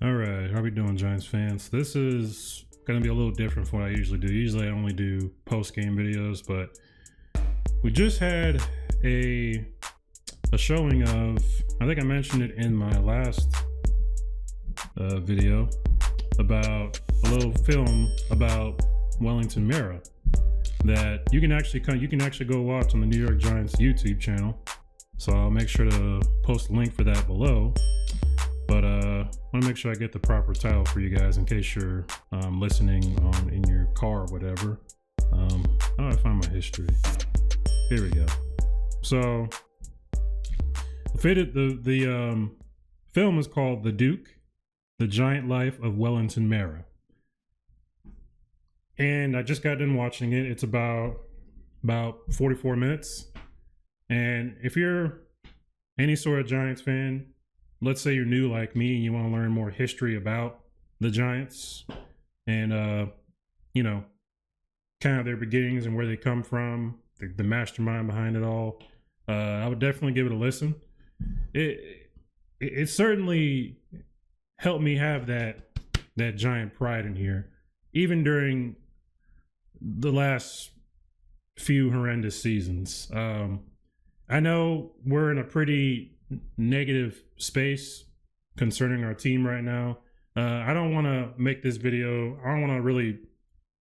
All right, how we doing, Giants fans? This is going to be a little different from what I usually do. Usually I only do post-game videos, but we just had a showing of, I think I mentioned it in my last video, about a little film about Wellington Mara that you can actually go watch on the New York Giants YouTube channel. So I'll make sure to post a link for that below. But I want to make sure I get the proper title for you guys in case you're listening in your car or whatever. How do I find my history? Here we go. So the film is called The Duke, The Giant Life of Wellington Mara. And I just got done watching it. It's about 44 minutes. And if you're any sort of Giants fan, let's say you're new like me and you want to learn more history about the Giants and, you know, kind of their beginnings and where they come from, the mastermind behind it all, I would definitely give it a listen. It certainly helped me have that Giant pride in here, even during the last few horrendous seasons. I know we're in a pretty negative space concerning our team right now. I don't want to make this video, I don't want to really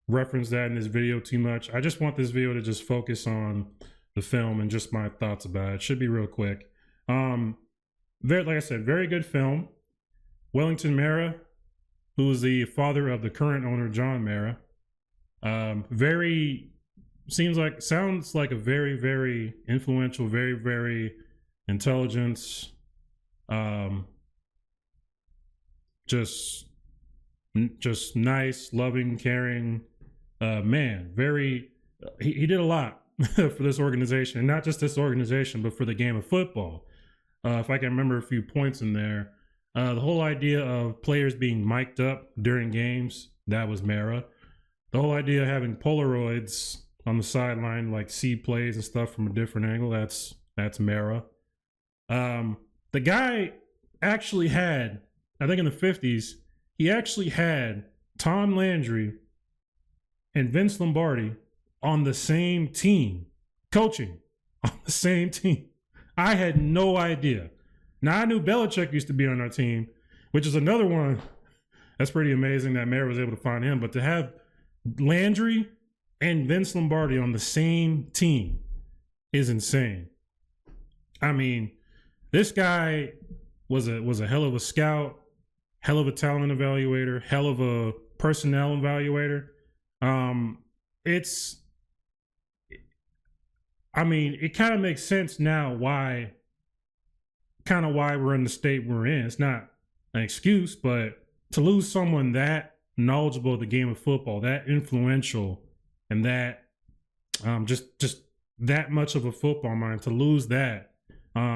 reference that in this video too much. I just want this video to just focus on the film and just my thoughts about it. It should be real quick. Like I said, very good film. Wellington Mara, who is the father of the current owner, John Mara, sounds like a very, very influential, very, very intelligent, just nice, loving, caring man. He did a lot for this organization, and not just this organization, but for the game of football. If I can remember a few points in there, the whole idea of players being mic'd up during games, that was Mara. The whole idea of having Polaroids on the sideline, like see plays and stuff from a different angle, that's Mara. The guy actually had, I think in the 50s, he actually had Tom Landry and Vince Lombardi on the same team, coaching on the same team. I had no idea. Now, I knew Belichick used to be on our team, which is another one that's pretty amazing that Mara was able to find him. But to have Landry and Vince Lombardi on the same team is insane. I mean, this guy was a hell of a scout, hell of a talent evaluator, hell of a personnel evaluator. It kind of makes sense now why we're in the state we're in. It's not an excuse, but to lose someone that knowledgeable of the game of football, that influential, and that just that much of a football mind, to lose that,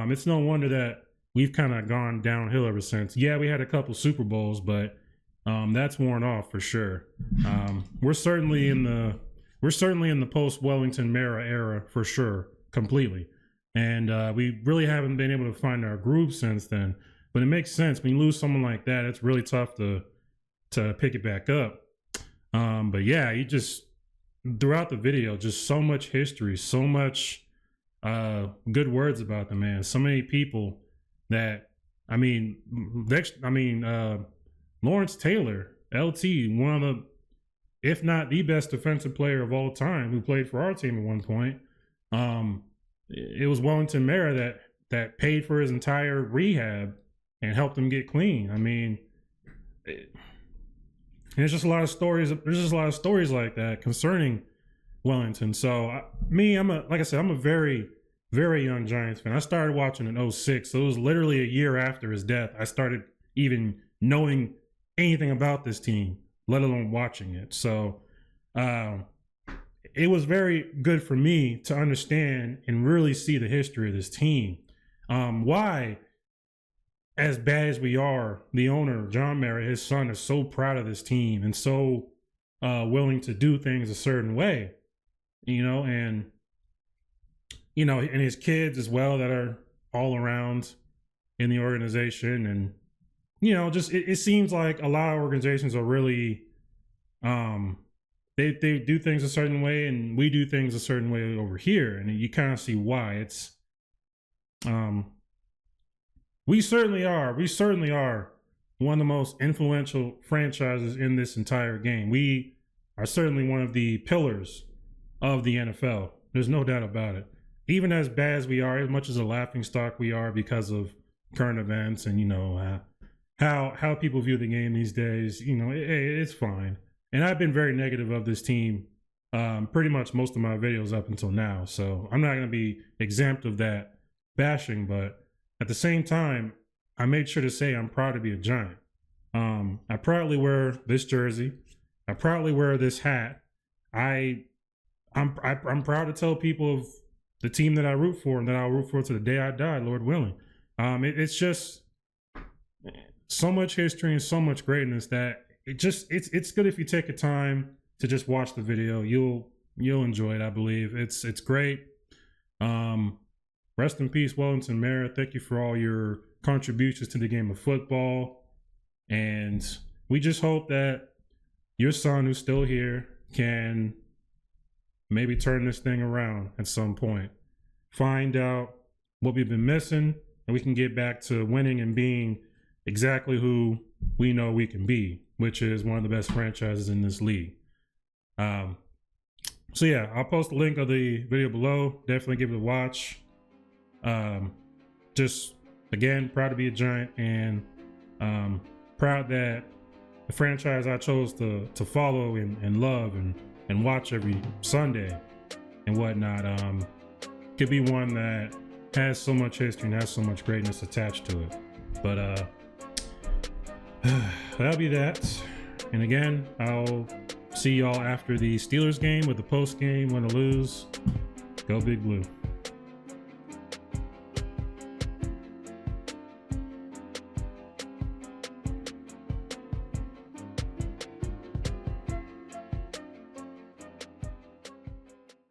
it's no wonder that we've kind of gone downhill ever since. Yeah, we had a couple Super Bowls, but that's worn off for sure. We're certainly in the post Wellington Mara era for sure, completely. And we really haven't been able to find our groove since then. But it makes sense when you lose someone like that. It's really tough to pick it back up. But yeah, you just throughout the video, just so much history, so much good words about the man. So many people that Lawrence Taylor, LT, one of the, if not the best defensive player of all time, who played for our team at one point. It was Wellington Mara that paid for his entire rehab and helped him get clean. I mean, there's just a lot of stories. There's just a lot of stories like that concerning Wellington. So I'm a very, very young Giants fan. I started watching in 2006. So it was literally a year after his death I started even knowing anything about this team, let alone watching it. So it was very good for me to understand and really see the history of this team. Why, as bad as we are, the owner, John Mara, his son, is so proud of this team and so willing to do things a certain way, and his kids as well that are all around in the organization. And just it seems like a lot of organizations are really they do things a certain way, and we do things a certain way over here, and you kind of see why. It's we certainly are one of the most influential franchises in this entire game. We are certainly one of the pillars of the NFL. There's no doubt about it. Even as bad as we are, as much as a laughingstock we are because of current events and how people view the game these days, it's fine. And I've been very negative of this team pretty much most of my videos up until now. So I'm not going to be exempt of that bashing, but at the same time, I made sure to say I'm proud to be a Giant. I proudly wear this jersey. I proudly wear this hat. I'm proud to tell people of the team that I root for and that I'll root for to the day I die, Lord willing. It's just so much history and so much greatness that it's good if you take the time to just watch the video. You'll enjoy it, I believe. It's great. Rest in peace, Wellington Mara. Thank you for all your contributions to the game of football. And we just hope that your son, who's still here, can maybe turn this thing around at some point. Find out what we've been missing, and we can get back to winning and being exactly who we know we can be, which is one of the best franchises in this league. So yeah, I'll post the link of the video below. Definitely give it a watch. Just again, proud to be a Giant, and proud that the franchise I chose to follow and love and watch every Sunday and whatnot could be one that has so much history and has so much greatness attached to it. But that'll be that. And again, I'll see y'all after the Steelers game with the post game, win or lose. Go Big Blue.